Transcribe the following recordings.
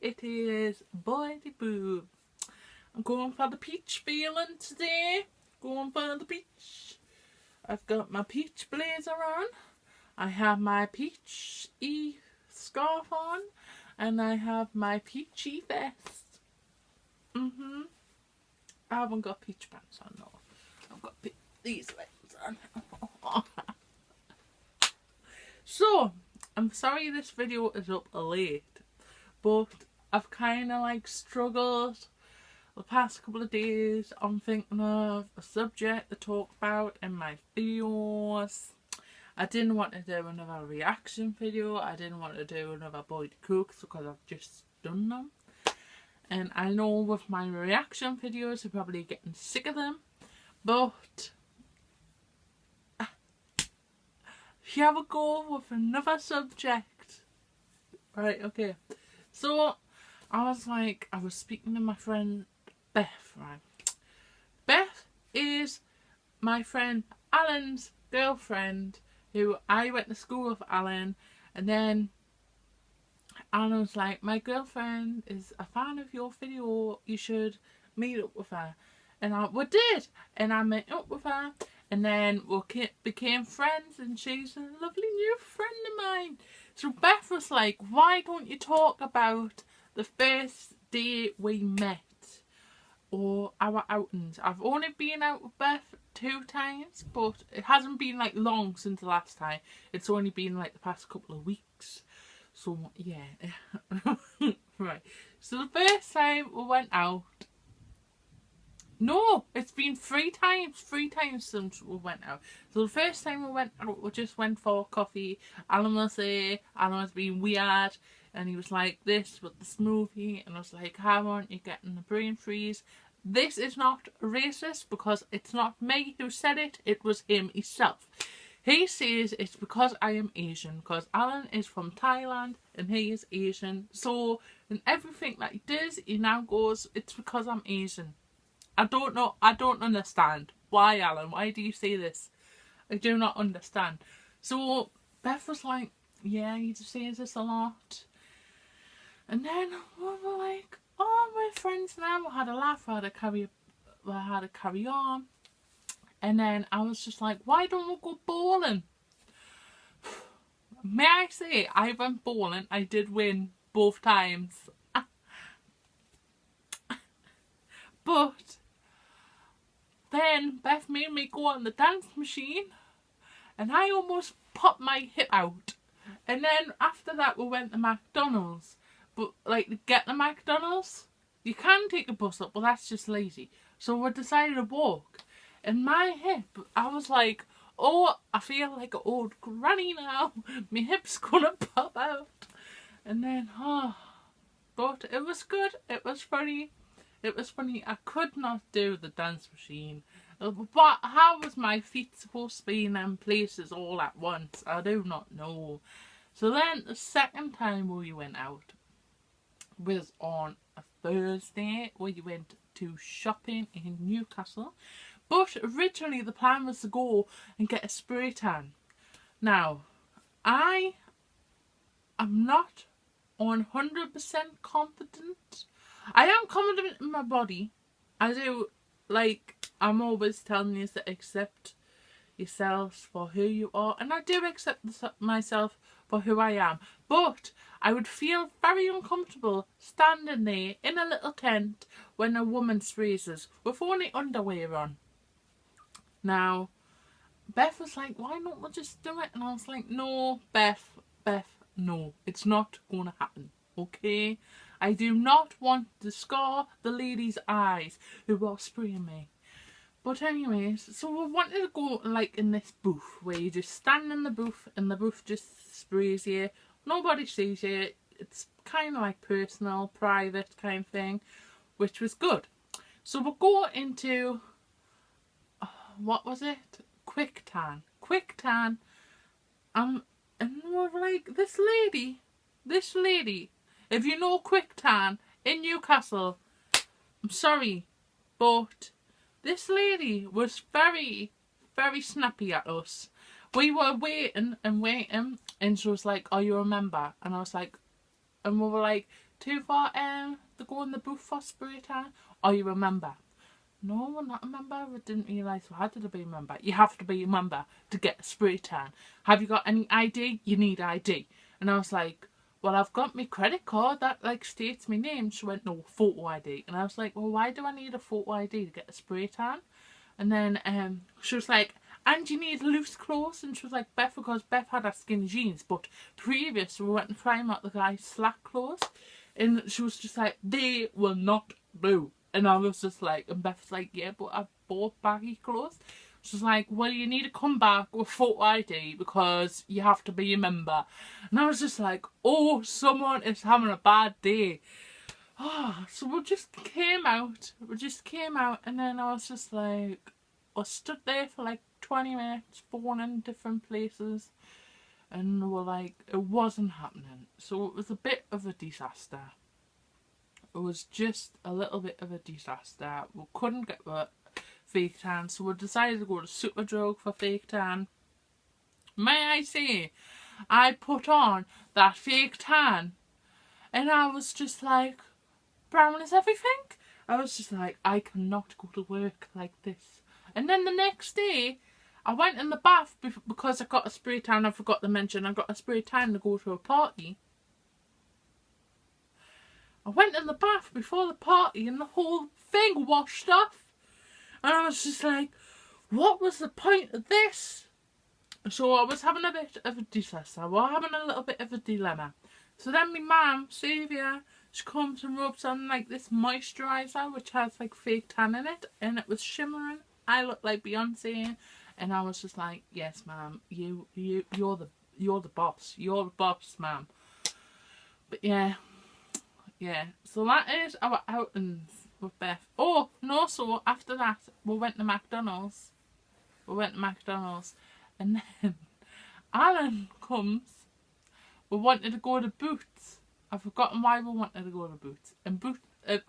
It is Boydie Boo. I'm going for the peach feeling today. Going for the peach. I've got my peach blazer on. I have my peachy scarf on. And I have my peachy vest. I haven't got peach pants on, no. I've got these legs on. So, I'm sorry this video is up late, but I've kind of like struggled the past couple of days on thinking of a subject to talk about in my videos. I didn't want to do another reaction video. I didn't want to do another Boydie Cooks because I've just done them. And I know with my reaction videos, you're probably getting sick of them. But here we go with another subject. Right, okay. So, I was speaking to my friend Beth, right? Beth is my friend Alan's girlfriend, who I went to school with Alan, and then Alan was like, my girlfriend is a fan of your video, you should meet up with her. And we did, and I met up with her, and then we became friends, and she's a lovely new friend of mine. So Beth was like, why don't you talk about the first day we met, or our outings? I've only been out with Beth 2 times, but it hasn't been like long since the last time. It's only been like the past couple of weeks. So yeah. Right. So the first time we went out, no, it's been 3 times. 3 times since we went out. So the first time we went out, we just went for coffee. Alan was there. Alan was being weird. And he was like, this with the smoothie. And I was like, how aren't you getting the brain freeze? This is not racist because it's not me who said it. It was him himself. He says it's because I am Asian. Because Alan is from Thailand and he is Asian. So in everything that he does, he now goes, it's because I'm Asian. I don't know. I don't understand. Why, Alan? Why do you say this? I do not understand. So Beth was like, yeah, he says this a lot. And then we were like, oh, we're friends now. We had a laugh. We had a carry on. And then I was just like, why don't we go bowling? May I say, I went bowling. I did win both times. But then Beth made me go on the dance machine and I almost popped my hip out. And then after that we went to McDonald's. But like to get the McDonald's, you can take a bus up, but that's just lazy. So we decided to walk. And my hip, I was like, oh, I feel like an old granny now. My hip's gonna pop out. And then, but it was good. It was funny. It was funny. I could not do the dance machine. But how was my feet supposed to be in them places all at once? I do not know. So then the second time we went out was on a Thursday. We went to shopping in Newcastle. But originally the plan was to go and get a spray tan. Now, I am not 100% confident. I am confident in my body. I do, like, I'm always telling you to accept yourself for who you are. And I do accept myself for who I am. But I would feel very uncomfortable standing there in a little tent when a woman sprays us with only underwear on. Now, Beth was like, why don't we just do it? And I was like, no, Beth, no. It's not going to happen, okay? I do not want to scar the lady's eyes who are spraying me. But anyways, so we wanted to go like in this booth where you just stand in the booth and the booth just sprays you. Nobody sees you. It's kind of like personal, private kind of thing, which was good. So we'll go into, what was it? Quick Tan. And we were like, this lady, if you know Quick Tan in Newcastle, I'm sorry, but this lady was very, very snappy at us. We were waiting and waiting, and she was like, are you a member? And I was like, and we were like, too far to go in the booth for spray tan? Or you remember? No, we're not a member. I didn't realise we had to be a member. You have to be a member to get a spray tan. Have you got any ID? You need ID. And I was like, well, I've got my credit card that like states my name. She went, no, photo ID. And I was like, well, why do I need a photo ID to get a spray tan? And then she was like, and you need loose clothes. And she was like, Beth, because Beth had her skinny jeans. But previous, we went and trying out the guy's slack clothes. And she was just like, they will not do. And I was just like, and Beth's like, yeah, but I've bought baggy clothes. She's like, well, you need to come back with photo ID because you have to be a member. And I was just like, oh, someone is having a bad day. Oh, so we just came out. And then I was just like, I stood there for like 20 minutes, phoning different places. And we're like, it wasn't happening. So it was a bit of a disaster. It was just a little bit of a disaster. We couldn't get the fake tan, so we decided to go to Superdrug for fake tan. May I say, I put on that fake tan and I was just like, brown as everything. I was just like, I cannot go to work like this. And then the next day, I went in the bath because I got a spray tan. I forgot to mention I got a spray tan to go to a party. I went in the bath before the party and the whole thing washed off. And I was just like, what was the point of this? So I was having a bit of a disaster. I was having a little bit of a dilemma. So then my mum, Savia, she comes and rubs on like this moisturiser which has like fake tan in it. And it was shimmering. I looked like Beyonce. And I was just like, yes, ma'am, you're the boss. You're the boss, ma'am. But yeah. Yeah, so that is our outings with Beth. Oh, no, so after that, we went to McDonald's. And then Alan comes. We wanted to go to Boots. I've forgotten why we wanted to go to Boots. And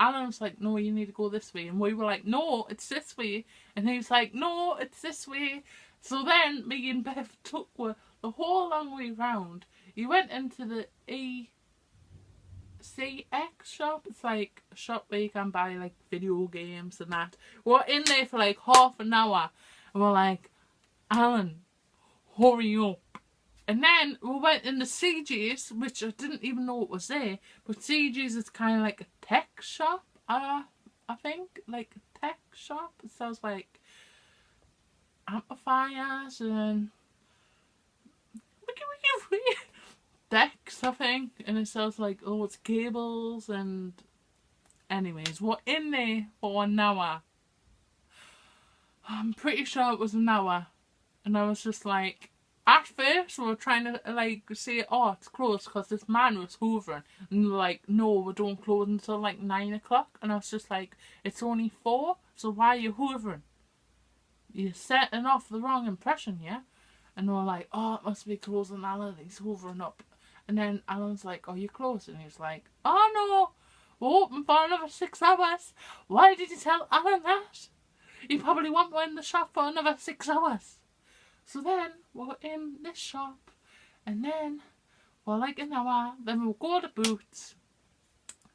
Alan was like, no, you need to go this way. And we were like, no, it's this way. And he was like, no, it's this way. So then me and Beth took the whole long way round. He went into the CX shop. It's like a shop where you can buy like video games and that. We're in there for like half an hour and we're like, Alan, hurry up. And then we went in the CJ's, which I didn't even know it was there, but CJ's is kind of like a tech shop, I think, like a tech shop. It sells like amplifiers and decks, I think, and it sells like loads of cables. And anyways, we're in there for an hour. I'm pretty sure it was an hour, and I was just like, at first we were trying to like say, oh, it's closed, because this man was hoovering, and they were like, no, we don't close until like 9 o'clock. And I was just like, it's only 4, so why are you hoovering? You're setting off the wrong impression, yeah? And they were like, oh, it must be closing, Alan, he's hoovering up. And then Alan's like, oh, you're closed? And he's like, oh no, we're open for another 6 hours. Why did you tell Alan that? He probably won't go in the shop for another 6 hours. So then we're in this shop, and then for like an hour, then we'll go to Boots,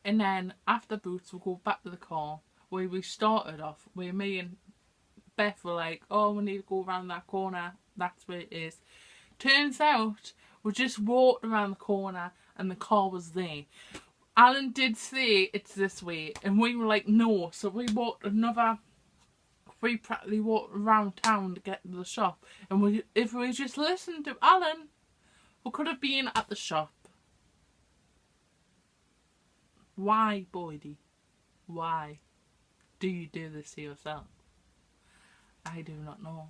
and then after Boots we'll go back to the car where we started off, where me and Beth were like, oh, we need to go around that corner, that's where it is. Turns out we just walked around the corner and the car was there. Alan did say it's this way, and we were like, no. So we practically walked around town to get to the shop. And if we just listened to Alan, we could have been at the shop. Why, Boydie? Why do you do this to yourself? I do not know.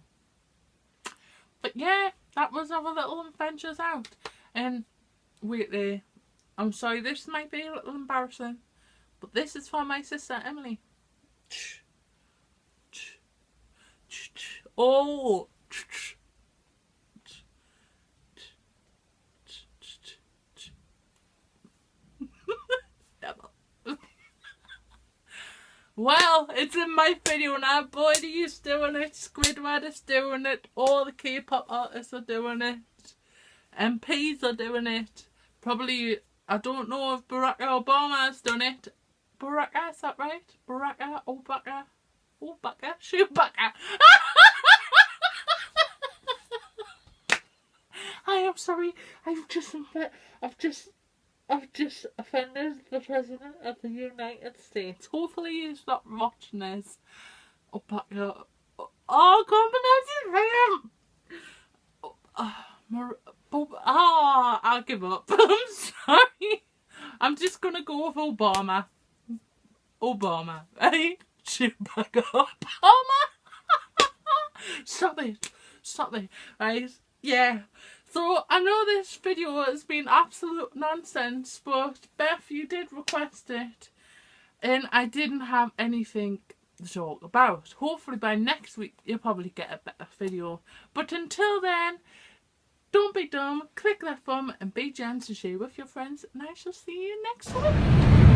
But yeah, that was our little adventures out. And wait there. I'm sorry, this might be a little embarrassing, but this is for my sister Emily. Oh. Well, it's in my video now. Boydie is doing it, Squidward is doing it, all the K-pop artists are doing it, MPs are doing it. Probably I don't know if Barack Obama has done it. Barack, is that right? Barack Obama? Obama? Chewbacca. I am sorry. I've just offended the President of the United States. Hopefully he's not watching this. Obama. Oh, I can't pronounce his name. I'll give up. I'm sorry. I'm just gonna go with Obama. Obama. Right? Chewbacca. Obama. Stop it. Stop it. Right? Yeah. So, I know this video has been absolute nonsense, but Beth, you did request it, and I didn't have anything to talk about. Hopefully by next week you'll probably get a better video. But until then, don't be dumb, click that thumb and be gentle to share with your friends, and I shall see you next week.